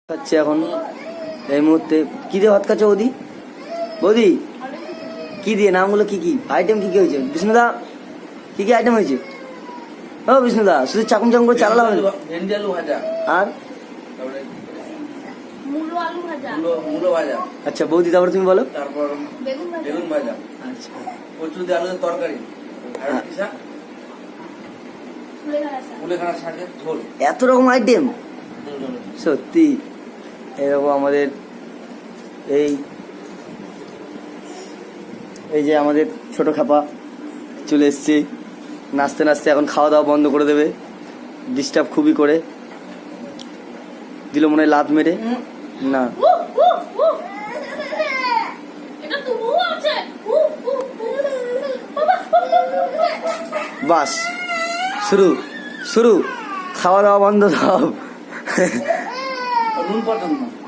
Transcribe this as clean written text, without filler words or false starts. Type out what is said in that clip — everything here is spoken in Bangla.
খাচ্ছে এখন এই মুহূর্তে। কি দিয়ে ভাত খাচ্ছে বৌদি? বৌদি কি দিয়ে, নামগুলো কি কি, আইটেম কি কি হয়েছে? বিষ্ণুদা কি কি আইটেম হয়েছে? ও বিষ্ণুদা শুধু চাকুম চাকুম করে চালালাম ভেন্ডি আলু ভাজা আর তারপরে মুলো আলু ভাজা, মুলো ভাজা, আচ্ছা বৌদি তারপরে তুমি বলো। তারপর বেগুন ভাজা, বেগুন ভাজা, আচ্ছা কচু দিয়ে আলুর তরকারি, আর কি শাক, কুলেখাড়া শাক। কুলেখাড়া শাকের ঝোল। এত রকম আইটেম সত্যি। এরকম আমাদের এই এই যে আমাদের ছোট খাপা চলে এসছে, নাচতে নাচতে এখন খাওয়া দাওয়া বন্ধ করে দেবে, ডিস্টার্ব খুবই করে দিল মনে হয় লাত মেরে। না উ, উ, উ। এটা তুমিও আছে। উ, উ, উ। বাবা। বাস শুরু শুরু, খাওয়া দাওয়া বন্ধ সব। নুন পছন্দ না।